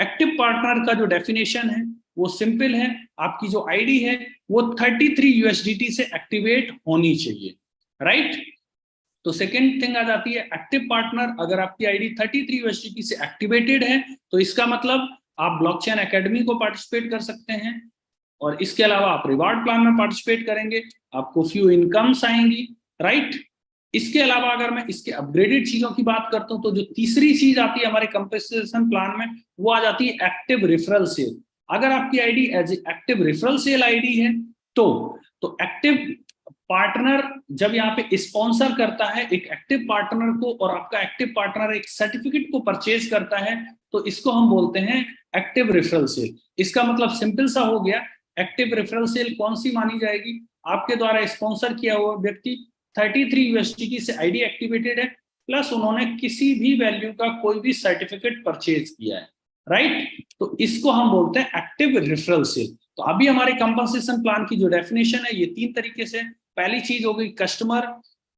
एक्टिव पार्टनर का जो डेफिनेशन है वो सिंपल है, आपकी जो आईडी है वो 33 यूएसडीटी से एक्टिवेट होनी चाहिए, राइट। तो सेकेंड थिंग आ जाती है एक्टिव पार्टनर। अगर आपकी आईडी 33 यूएसडीटी से एक्टिवेटेड है तो इसका मतलब आप ब्लॉकचेन एकेडमी को पार्टिसिपेट कर सकते हैं, और इसके अलावा आप रिवार्ड प्लान में पार्टिसिपेट करेंगे, आपको फ्यू इनकम्स आएंगी, राइट। इसके अलावा अगर मैं इसके अपग्रेडेड चीजों की बात करता हूं तो जो तीसरी चीज आती है हमारे कंपनसेशन प्लान में वो आ जाती है एक्टिव रेफरल सेल। अगर आपकी ID as active referral sale ID है तो एक्टिव पार्टनर जब यहाँ पे स्पॉन्सर करता है एक एक्टिव पार्टनर को, और आपका एक्टिव पार्टनर एक सर्टिफिकेट को परचेज करता है, तो इसको हम बोलते हैं एक्टिव रेफरल सेल। इसका मतलब सिंपल सा हो गया, एक्टिव रेफरल सेल कौन सी मानी जाएगी, आपके द्वारा स्पॉन्सर किया हुआ व्यक्ति 33 यूएसडीटी से आईडी एक्टिवेटेड है, प्लस उन्होंने किसी भी वैल्यू का कोई भी सर्टिफिकेट परचेज किया है, राइट। तो इसको हम बोलते हैं एक्टिव रेफरल सेल। तो अभी हमारे कंपनसेशन प्लान की जो डेफिनेशन है ये 3 तरीके से। पहली चीज हो गई कस्टमर।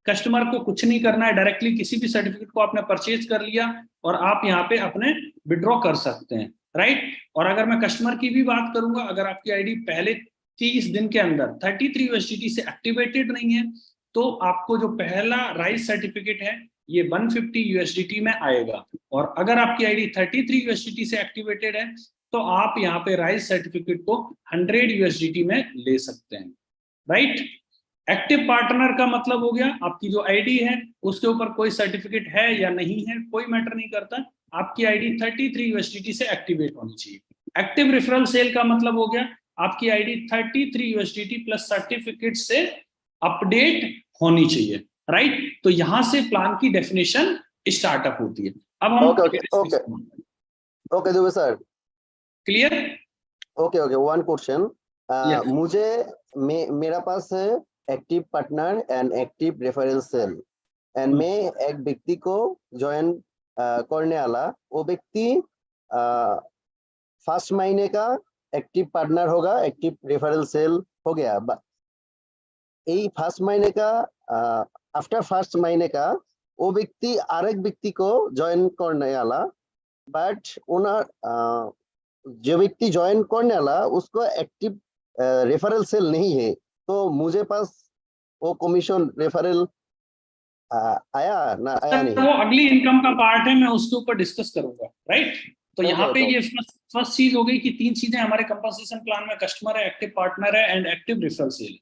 कस्टमर को कुछ नहीं करना है, डायरेक्टली किसी भी सर्टिफिकेट को आपने परचेज कर लिया और आप यहाँ पे अपने विड्रॉ कर सकते हैं, राइट। और अगर मैं कस्टमर की भी बात करूंगा, अगर आपकी आईडी पहले 30 दिन के अंदर 33 यूएसडीटी से एक्टिवेटेड नहीं है तो आपको जो पहला राइज सर्टिफिकेट है ये 150 यूएसडीटी में आएगा, और अगर आपकी आईडी 33 यूएसडीटी से एक्टिवेटेड है तो आप यहाँ पे राइज सर्टिफिकेट को 100 यूएसडीटी में ले सकते हैं, राइट। एक्टिव पार्टनर का मतलब हो गया आपकी जो आईडी है उसके ऊपर कोई सर्टिफिकेट है या नहीं है कोई मैटर नहीं करता, आपकी आईडी 33 यूएसडीटी से एक्टिवेट होनी चाहिए। एक्टिव रेफरल सेल का मतलब हो गया आपकी आईडी 33 यूएसडीटी प्लस सर्टिफिकेट से अपडेट होनी चाहिए, राइट। तो यहां से प्लान की डेफिनेशन स्टार्टअप होती है। अब हम okay Dube sir, clear? Okay one question. मुझे मेरा पास है active partner and active reference sale, and मैं एक व्यक्ति को ज्वाइन करने वाला, वो व्यक्ति फर्स्ट महीने का एक्टिव पार्टनर होगा, एक्टिव रेफरल सेल हो गया। এই ফার্স্ট महीने का आफ्टर फर्स्ट महीने का वो व्यक्ति आरेक व्यक्ति को ज्वाइन करने वाला, बट उन्हें जो व्यक्ति ज्वाइन करने वाला उसको एक्टिव रेफरल सेल नहीं है, तो मुझे पास वो कमीशन रेफरल आया ना आया नहीं? वो अगली इनकम का पार्ट है, मैं उसके ऊपर डिस्कस करूंगा, राइट। तो यहाँ पे ये फर्स्ट चीज हो गई कि 3 चीजें हमारे कंपनसेशन प्लान में, कस्टमर है, एक्टिव पार्टनर है and active referral sale.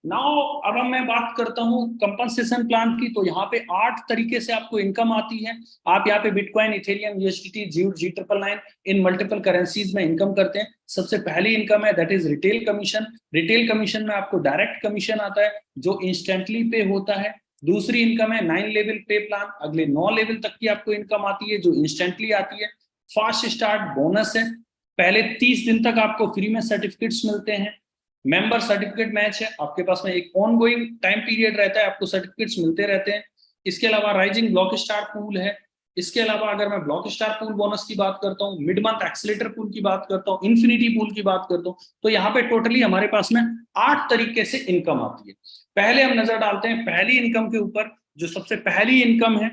Now अब मैं बात करता हूँ कंपनसेशन प्लान की, तो यहाँ पे 8 तरीके से आपको इनकम आती है। आप यहाँ पे बिटकॉइन, इथेरियम, यूएसडीटी, G999 इन मल्टीपल करेंसीज में इनकम करते हैं। सबसे पहली इनकम है that is retail commission. Retail commission में आपको डायरेक्ट कमीशन आता है जो इंस्टेंटली पे होता है। दूसरी इनकम है 9 लेवल पे प्लान, अगले 9 लेवल तक की आपको इनकम आती है जो इंस्टेंटली आती है। फास्ट स्टार्ट बोनस है, पहले 30 दिन तक आपको फ्री में सर्टिफिकेट्स मिलते हैं। मेंबर सर्टिफिकेट मैच है, आपके पास में एक ऑन गोइंग टाइम पीरियड रहता है, आपको सर्टिफिकेट्स मिलते रहते हैं। इसके अलावा राइजिंग ब्लॉक स्टार पूल है। इसके अलावा अगर मैं ब्लॉक स्टार पूल बोनस की बात करता हूँ, मिड मंथ एक्सीलेटर पूल की बात करता हूँ, इन्फिनिटी पूल की बात करता हूँ, तो यहाँ पे टोटली हमारे पास में 8 तरीके से इनकम आती है। पहले हम नजर डालते हैं पहली इनकम के ऊपर। जो सबसे पहली इनकम है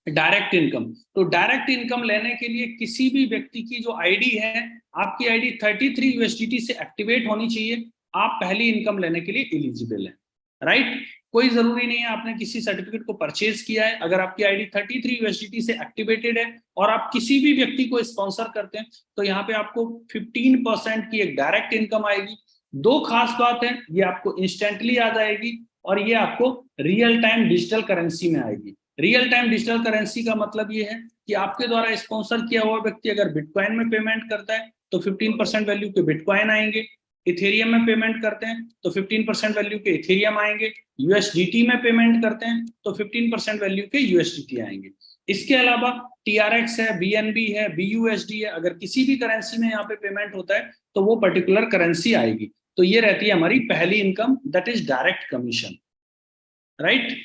डायरेक्ट इनकम। तो डायरेक्ट इनकम लेने के लिए किसी भी व्यक्ति की जो आईडी है, आपकी आईडी 33 यूएसडीटी से एक्टिवेट होनी चाहिए, आप पहली इनकम लेने के लिए एलिजिबल है, राइट। कोई जरूरी नहीं है आपने किसी सर्टिफिकेट को परचेज किया है, अगर आपकी आईडी 33 यूएसडीटी से एक्टिवेटेड है और आप किसी भी व्यक्ति को स्पॉन्सर करते हैं, तो यहाँ पे आपको 15% की एक डायरेक्ट इनकम आएगी। दो खास बात है, ये आपको इंस्टेंटली आ जाएगी और ये आपको रियल टाइम डिजिटल करेंसी में आएगी। रियल टाइम डिजिटल करेंसी का मतलब ये है कि आपके द्वारा स्पॉन्सर किया हुआ व्यक्ति अगर बिटकॉइन में पेमेंट करता है तो 15% वैल्यू के बिटकॉइन आएंगे, इथेरियम में पेमेंट करते हैं तो 15% वैल्यू के इथेरियम आएंगे, यूएसडीटी में पेमेंट करते हैं तो 15% वैल्यू के यूएसडीटी आएंगे। इसके अलावा टीआरएक्स है, बीएनबी है, बीयूएसडी है, अगर किसी भी करेंसी में यहाँ पे पेमेंट होता है तो वो पर्टिकुलर करेंसी आएगी। तो ये रहती है हमारी पहली income, that is direct commission, right.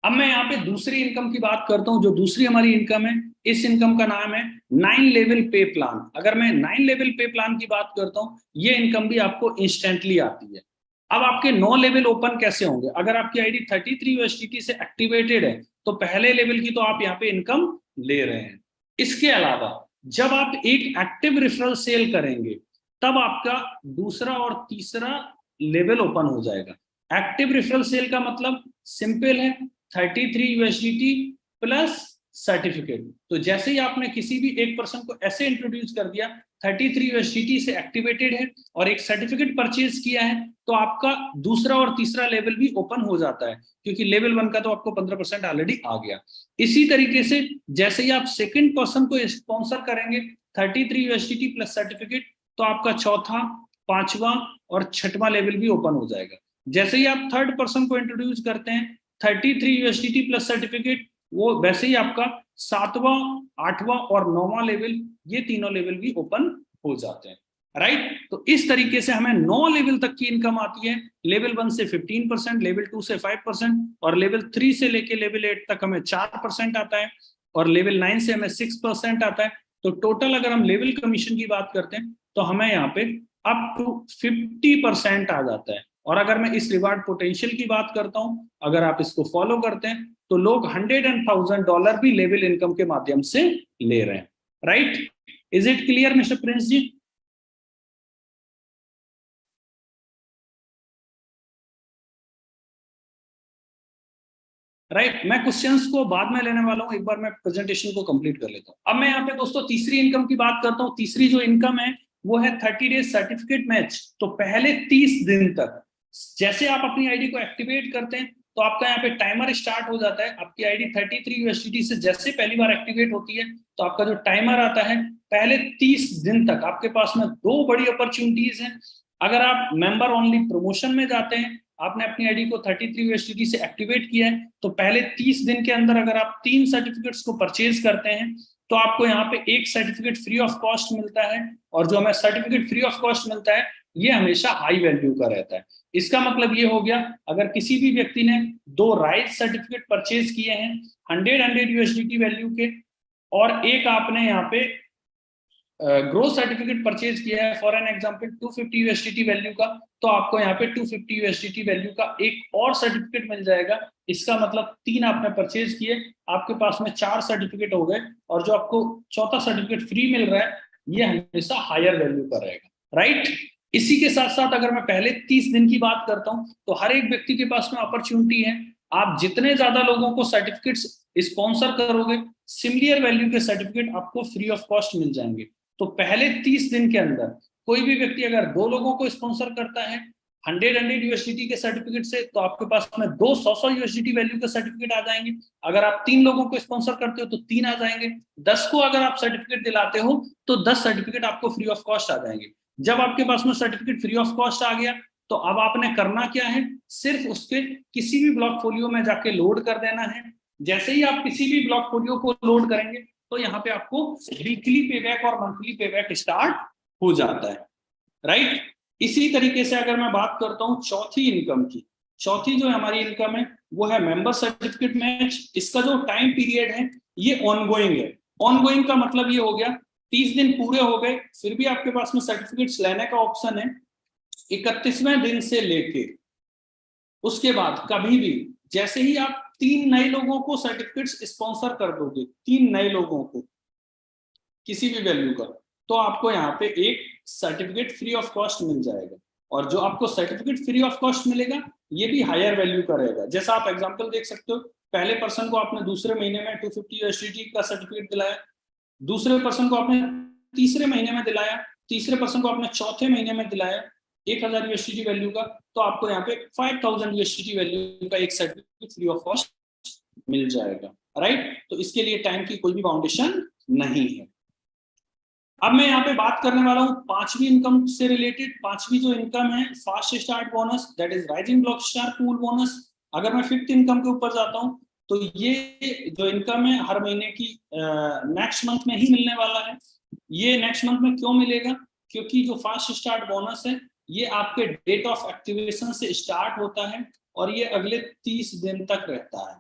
अब मैं यहाँ पे दूसरी इनकम की बात करता हूँ। जो दूसरी हमारी इनकम है, इस इनकम का नाम है 9 लेवल पे प्लान। अगर मैं 9 लेवल पे प्लान की बात करता हूँ, ये इनकम भी आपको इंस्टेंटली आती है। अब आपके 9 लेवल ओपन कैसे होंगे? अगर आपकी आईडी 33 यूएसडीटी से एक्टिवेटेड है तो पहले लेवल की तो आप यहाँ पे इनकम ले रहे हैं। इसके अलावा जब आप एक एक्टिव रेफरल सेल करेंगे तब आपका दूसरा और तीसरा लेवल ओपन हो जाएगा। एक्टिव रेफरल सेल का मतलब सिंपल है, 33 यूएसडीटी प्लस सर्टिफिकेट। तो जैसे ही आपने किसी भी एक पर्सन को ऐसे इंट्रोड्यूस कर दिया, 33 यूएसडीटी से एक्टिवेटेड है और एक सर्टिफिकेट परचेज किया है, तो आपका दूसरा और तीसरा लेवल भी ओपन हो जाता है, क्योंकि लेवल 1 का तो आपको 15% ऑलरेडी आ गया। इसी तरीके से जैसे ही आप सेकंड पर्सन को स्पॉन्सर करेंगे 33 यूएसडीटी प्लस सर्टिफिकेट, तो आपका चौथा, पांचवा और छठवां लेवल भी ओपन हो जाएगा। जैसे ही आप थर्ड पर्सन को इंट्रोड्यूस करते हैं 33 यूएसडीटी प्लस सर्टिफिकेट, वो वैसे ही आपका 7वां, 8वां और 9वां लेवल, ये तीनों लेवल भी ओपन हो जाते हैं, राइट। तो इस तरीके से हमें 9 लेवल तक की इनकम आती है। लेवल 1 से 15%, लेवल 2 से 5% और लेवल 3 से लेके लेवल 8 तक हमें 4% आता है और लेवल 9 से हमें 6% आता है। तो टोटल अगर हम लेवल कमीशन की बात करते हैं तो हमें यहाँ पे अप टू 50% आ जाता है। और अगर मैं इस रिवार्ड पोटेंशियल की बात करता हूं, अगर आप इसको फॉलो करते हैं तो लोग $100,000 भी लेवल इनकम के माध्यम से ले रहे हैं, right. Is it clear mister Prince ji? Right, मैं क्वेश्चंस को बाद में लेने वाला हूं, एक बार मैं प्रेजेंटेशन को कंप्लीट कर लेता हूं। अब मैं यहाँ पे दोस्तों तीसरी इनकम की बात करता हूं। तीसरी जो इनकम है वो है 30 डेज सर्टिफिकेट मैच। तो पहले 30 दिन तक जैसे आप अपनी आईडी को एक्टिवेट करते हैं तो आपका यहाँ पे टाइमर स्टार्ट हो जाता है। आपकी आईडी 33 यूएसडीटी से जैसे पहली बार एक्टिवेट होती है तो आपका जो टाइमर आता है, पहले 30 दिन तक आपके पास में 2 बड़ी अपॉर्चुनिटीज हैं। अगर आप मेंबर ओनली प्रमोशन में जाते हैं, आपने अपनी आईडी को 33 यूएसडीटी से एक्टिवेट किया है, तो पहले 30 दिन के अंदर अगर आप 3 सर्टिफिकेट्स को परचेज करते हैं तो आपको यहाँ पे एक सर्टिफिकेट फ्री ऑफ कॉस्ट मिलता है। और जो हमें सर्टिफिकेट फ्री ऑफ कॉस्ट मिलता है ये हमेशा हाई वैल्यू का रहता है। इसका मतलब ये हो गया, अगर किसी भी व्यक्ति ने 2 राइज सर्टिफिकेट परचेज किए हैं 100 यूएसडीटी वैल्यू के, और एक आपने यहाँ पे ग्रोथ सर्टिफिकेट परचेज किया है for an example 250 USDT value का, तो आपको यहाँ पे 250 यूएसडीटी वैल्यू का एक और सर्टिफिकेट मिल जाएगा। इसका मतलब 3 आपने परचेज किए, आपके पास में 4 सर्टिफिकेट हो गए, और जो आपको चौथा सर्टिफिकेट फ्री मिल रहा है ये हमेशा हायर वैल्यू का रहेगा, राइट। इसी के साथ साथ अगर मैं पहले 30 दिन की बात करता हूं तो हर एक व्यक्ति के पास में अपॉर्चुनिटी है, आप जितने ज्यादा लोगों को सर्टिफिकेट्स स्पॉन्सर करोगे सिमिलर वैल्यू के सर्टिफिकेट आपको फ्री ऑफ कॉस्ट मिल जाएंगे। तो पहले 30 दिन के अंदर कोई भी व्यक्ति अगर 2 लोगों को स्पॉन्सर करता है 100 यूएसडीटी के सर्टिफिकेट से, तो आपके पास में 2 100 यूएसडीटी वैल्यू के सर्टिफिकेट आ जाएंगे। अगर आप 3 लोगों को स्पॉन्सर करते हो तो 3 आ जाएंगे। 10 को अगर आप सर्टिफिकेट दिलाते हो तो 10 सर्टिफिकेट आपको फ्री ऑफ कॉस्ट आ जाएंगे। जब आपके पास में सर्टिफिकेट फ्री ऑफ कॉस्ट आ गया तो अब आपने करना क्या है, सिर्फ उसके किसी भी ब्लॉक फोलियो में जाके लोड कर देना है। जैसे ही आप किसी भी ब्लॉक फोलियो को लोड करेंगे तो यहाँ पे आपको वीकली पेबैक और मंथली पेबैक स्टार्ट हो जाता है, राइट। इसी तरीके से अगर मैं बात करता हूँ चौथी इनकम की, चौथी जो हमारी इनकम है वो है मेंबर सर्टिफिकेट मैच। इसका जो टाइम पीरियड है ये ऑनगोइंग है। ऑनगोइंग का मतलब ये हो गया 30 दिन पूरे हो गए फिर भी आपके पास में सर्टिफिकेट्स लेने का ऑप्शन है 31वें दिन से लेके उसके बाद कभी भी जैसे ही आप 3 नए लोगों को सर्टिफिकेट्स स्पॉन्सर कर दोगे, 3 नए लोगों को किसी भी वैल्यू का, तो आपको यहाँ पे एक सर्टिफिकेट फ्री ऑफ कॉस्ट मिल जाएगा। और जो आपको सर्टिफिकेट फ्री ऑफ कॉस्ट मिलेगा ये भी हायर वैल्यू का रहेगा। जैसा आप एग्जांपल देख सकते हो, पहले पर्सन को आपने दूसरे महीने में 250 USDT का सर्टिफिकेट दिलाया, दूसरे पर्सन को आपने तीसरे महीने में दिलाया, तीसरे पर्सन को आपने चौथे महीने में दिलाया 1000 USDT वैल्यू का, तो आपको यहाँ पे 5000 USDT वैल्यू का एक सर्टिफिकेट फ्री ऑफ कॉस्ट मिल जाएगा, राइट। तो इसके लिए टाइम की कोई भी बाउंडेशन नहीं है। अब मैं यहाँ पे बात करने वाला हूँ पांचवी इनकम से रिलेटेड। पांचवी जो इनकम है fast start bonus, that is rising block star pool bonus. अगर मैं फिफ्थ इनकम के ऊपर जाता हूँ तो ये जो इनकम है हर महीने की नेक्स्ट मंथ में ही मिलने वाला है। ये नेक्स्ट मंथ में क्यों मिलेगा? क्योंकि जो फास्ट स्टार्ट बोनस है ये आपके डेट ऑफ एक्टिवेशन से स्टार्ट होता है और ये अगले 30 दिन तक रहता है।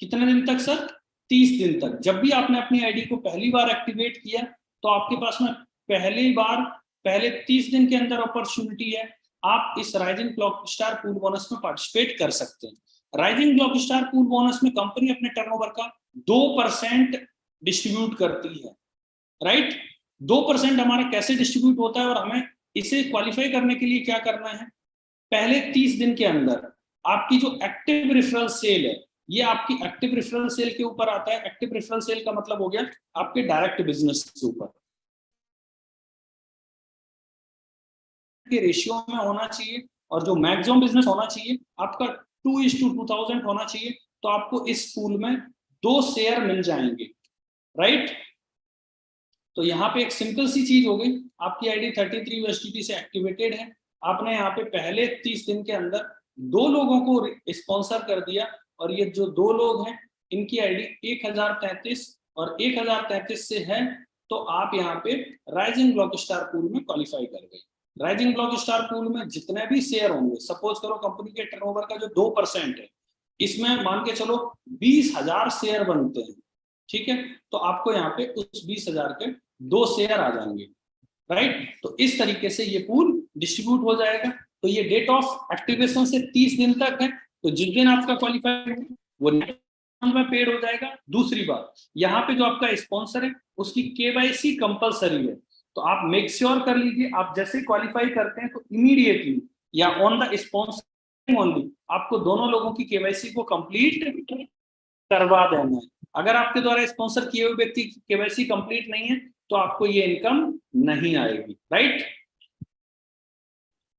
कितने दिन तक सर? 30 दिन तक। जब भी आपने अपनी आईडी को पहली बार एक्टिवेट किया तो आपके पास में पहले 30 दिन के अंदर अपॉर्चुनिटी है, आप इस rising block star pool bonus में पार्टिसिपेट कर सकते हैं। Rising block star pool bonus में कंपनी अपने टर्नओवर का 2% डिस्ट्रीब्यूट करती है, राइट। 2% हमारा कैसे डिस्ट्रीब्यूट होता है और हमें इसे क्वालिफाई करने के लिए क्या करना है? पहले 30 दिन के अंदर आपकी जो एक्टिव रेफरल सेल है, ये आपकी एक्टिव रेफरल सेल के ऊपर आता है। एक्टिव रेफरल सेल का मतलब हो गया आपके डायरेक्ट बिजनेस के ऊपर के रेशियो में होना चाहिए, और जो मैक्सिमम बिजनेस होना चाहिए आपका 2:2000 होना चाहिए। तो आपको इस पूल में 2 शेयर मिल जाएंगे, राइट। तो यहाँ पे एक सिंपल सी चीज हो गई, आपकी आईडी 33 USDT से एक्टिवेटेड है, आपने यहाँ पे पहले 30 दिन के अंदर 2 लोगों को स्पॉन्सर कर दिया, और ये जो 2 लोग हैं इनकी आईडी 1033 और 1033 से है, तो आप यहाँ पे राइजिंग ब्लॉक स्टार पूल में क्वालिफाई कर गए। राइजिंग ब्लॉक स्टार पूल में जितने भी शेयर होंगे, सपोज करो कंपनी के टर्नओवर का जो 2% है, इसमें मान के चलो 20,000 शेयर बनते हैं, ठीक है। तो आपको यहाँ पे उस 20,000 के 2 शेयर आ जाएंगे, राइट। तो इस तरीके से ये पूल डिस्ट्रीब्यूट हो जाएगा। तो ये डेट ऑफ एक्टिवेशन से 30 दिन तक है, तो जिस दिन आपका क्वालिफाई वो में पेड हो जाएगा। दूसरी बात, यहाँ पे जो आपका स्पॉन्सर है उसकी KYC कंपलसरी है, तो आप मेक श्योर कर लीजिए, आप जैसे क्वालिफाई करते हैं तो इमीडिएटली या ऑन द स्पॉन्सर ओनली आपको दोनों लोगों की KYC को कंप्लीट करवा देना है। अगर आपके द्वारा स्पॉन्सर किए हुए व्यक्ति की KYC कंप्लीट नहीं है तो आपको ये इनकम नहीं आएगी, राइट।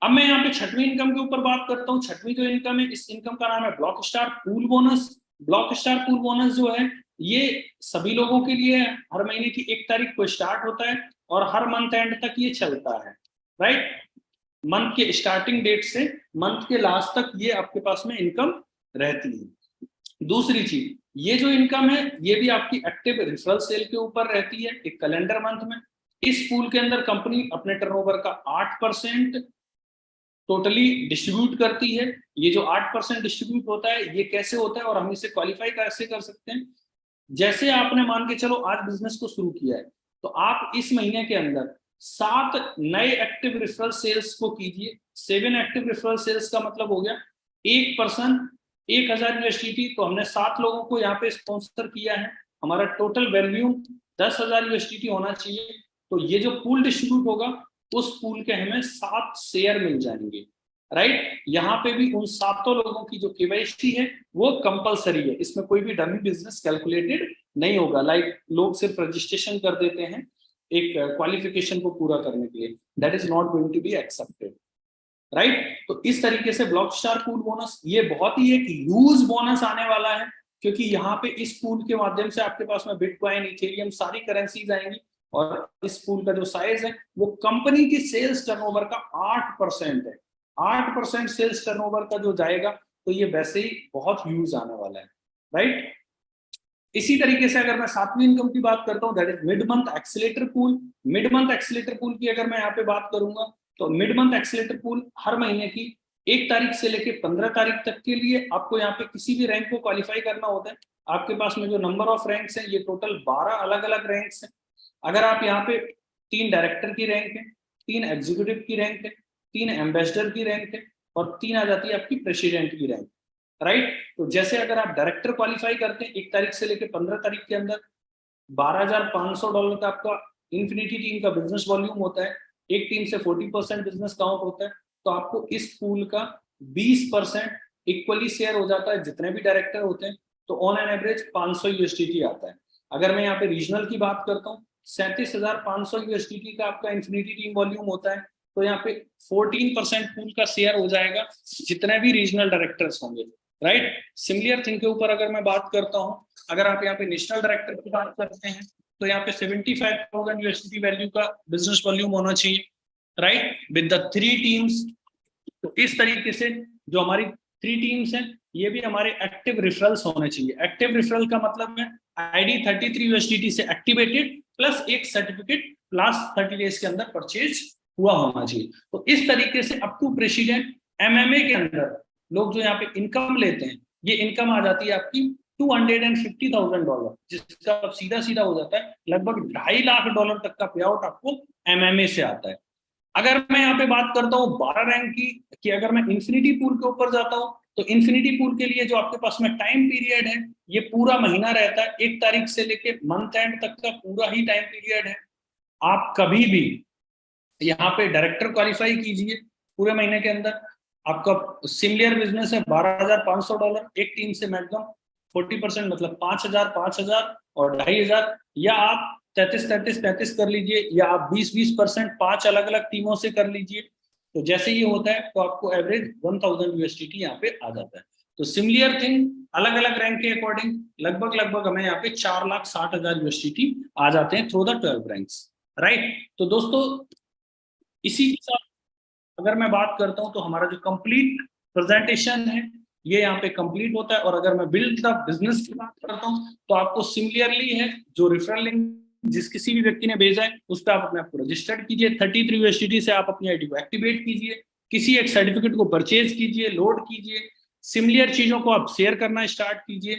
अब मैं यहाँ पे छठवीं इनकम के ऊपर बात करता हूँ। छठवीं जो इनकम है, इस इनकम का नाम है block star pool bonus. Block star pool bonus जो है ये सभी लोगों के लिए हर महीने की 1 तारीख को स्टार्ट होता है और हर मंथ एंड तक ये चलता है, राइट। मंथ के स्टार्टिंग डेट से मंथ के लास्ट तक ये आपके पास में इनकम रहती है। दूसरी चीज, ये जो इनकम है ये भी आपकी एक्टिव रेफरल सेल के ऊपर रहती है एक कैलेंडर मंथ में। इस पूल के अंदर कंपनी अपने टर्नओवर का 8% टोटली डिस्ट्रीब्यूट करती है। ये जो 8% डिस्ट्रीब्यूट होता है ये कैसे होता है और हम इसे क्वालिफाई कैसे कर सकते हैं? जैसे आपने मान के चलो आज बिजनेस को शुरू किया है, तो आप इस महीने के अंदर 7 नए एक्टिव रेफरल सेल्स को कीजिए। 7 एक्टिव रेफरल सेल्स का मतलब हो गया 1 पर्सन 1000 USDT, तो हमने 7 लोगों को यहाँ पे स्पॉन्सर किया है, हमारा टोटल वैल्यू 10,000 USDT होना चाहिए। तो ये जो पूल डिस्ट्रीब्यूट होगा उस पूल के हमें 7 शेयर मिल जाएंगे, राइट। यहाँ पे भी उन 7 लोगों की जो KYC है वो कंपलसरी है, इसमें कोई भी डमी बिजनेस कैलकुलेटेड नहीं होगा। लाइक लोग सिर्फ रजिस्ट्रेशन कर देते हैं एक क्वालिफिकेशन को पूरा करने के लिए, that is not going to be accepted, right. तो इस तरीके से ब्लॉक स्टार पूल बोनस ये बहुत ही एक ह्यूज बोनस आने वाला है, क्योंकि यहाँ पे इस पूल के माध्यम से आपके पास में बिटकॉइन, इथेरियम सारी करेंसीज आएंगी, और इस पूल का जो साइज है वो कंपनी की सेल्स टर्नओवर का 8% है। 8% सेल्स टर्नओवर का जो जाएगा तो ये वैसे ही बहुत ह्यूज आने वाला है, राइट। इसी तरीके से अगर मैं 7वीं इनकम की बात करता हूँ, that is mid month accelerator pool. Mid month accelerator pool की अगर मैं यहाँ पे बात करूंगा तो मिड मंथ एक्सीलेटर पूल हर महीने की 1 तारीख से लेकर 15 तारीख तक के लिए आपको यहाँ पे किसी भी रैंक को क्वालिफाई करना होता है। आपके पास में जो नंबर ऑफ रैंक्स हैं ये टोटल 12 अलग अलग रैंक्स हैं। अगर आप यहाँ पे 3 डायरेक्टर की रैंक है, 3 एग्जीक्यूटिव की रैंक है, 3 एम्बेसडर की रैंक है और 3 आ जाती है आपकी प्रेसिडेंट की रैंक, राइट। तो जैसे अगर आप डायरेक्टर क्वालिफाई करते हैं 1 तारीख से लेकर 15 तारीख के अंदर, $12,500 का आपका इन्फिनिटी टीम का बिजनेस वॉल्यूम होता है, एक टीम से 40% बिजनेस काउंट होता है, तो आपको इस पूल का 20% इक्वली शेयर हो जाता है जितने भी डायरेक्टर होते हैं, तो ऑन एन एवरेज 500 यूएसडीटी आता है। अगर मैं यहाँ पे रीजनल की बात करता हूँ, 37,500 यूएसडीटी का आपका इन्फिनिटी टीम वॉल्यूम होता है, तो यहाँ पे 14% पूल का शेयर हो जाएगा जितने भी रीजनल डायरेक्टर्स होंगे, राइट। सिमिलर थिंग के ऊपर अगर मैं बात करता हूँ, अगर आप यहाँ पे नेशनल डायरेक्टर की बात करते हैं, तो यहाँ पे 75,000 यूएसडीटी वैल्यू का बिजनेस वॉल्यूम होना चाहिए, राइट, विद द 3 टीम्स। तो इस तरीके से जो हमारी 3 टीम्स हैं, ये भी हमारे एक्टिव रेफरल्स होने चाहिए। एक्टिव रेफरल का मतलब है आईडी 33 यूएसडीटी से एक्टिवेटेड प्लस एक सर्टिफिकेट लास्ट 30 डेज के अंदर परचेज हुआ होना चाहिए। तो इस तरीके से अप टू प्रेसिडेंट एमएमए के अंदर लोग जो यहाँ पे इनकम लेते हैं, ये इनकम आ जाती है आपकी $250,000, जिसका सीधा सीधा हो जाता है लगभग $2.5 लाख तक का पे आउट आपको एमएमए से आता है। अगर मैं यहाँ पे बात करता हूँ 12 रैंक की, कि अगर मैं इन्फिनिटी पूल के ऊपर जाता हूँ, तो इन्फिनिटी पूल के लिए जो आपके पास में टाइम पीरियड है, ये पूरा महीना रहता है, 1 तारीख से लेके मंथ एंड तक का पूरा ही टाइम पीरियड है। आप कभी भी यहाँ पे डायरेक्टर क्वालिफाई कीजिए पूरे महीने के अंदर, आपका सिमिलर बिजनेस है $12,500, एक टीम से मैक्सिमम 40% मतलब 5,000 और 2,500, या आप 33 कर लीजिए, या आप 20% 5 अलग अलग टीमों से कर लीजिए। तो जैसे ये होता है तो आपको एवरेज 1,000 यूएसडीटी यहाँ पे आ जाता है। तो सिमिलर थिंग अलग अलग रैंक के अकॉर्डिंग लगभग हमें यहाँ पे 4,60,000 यूएसडीटी आ जाते हैं थ्रू द 12 रैंक्स, राइट। तो दोस्तों इसी के साथ अगर मैं बात करता हूं, तो हमारा जो कंप्लीट प्रेजेंटेशन है ये यहाँ पे कंप्लीट होता है। और अगर मैं बिल्ड द बिजनेस की बात करता हूं, तो आपको सिमिलरली है जो रेफरल लिंक जिस किसी भी व्यक्ति ने भेजा है उस पर आप अपने आप को रजिस्टर्ड कीजिए, 33 यूएसडीटी से आप अपनी आईडी को एक्टिवेट कीजिए, किसी एक सर्टिफिकेट को परचेज कीजिए, लोड कीजिए, सिमिलर चीजों को आप शेयर करना स्टार्ट कीजिए,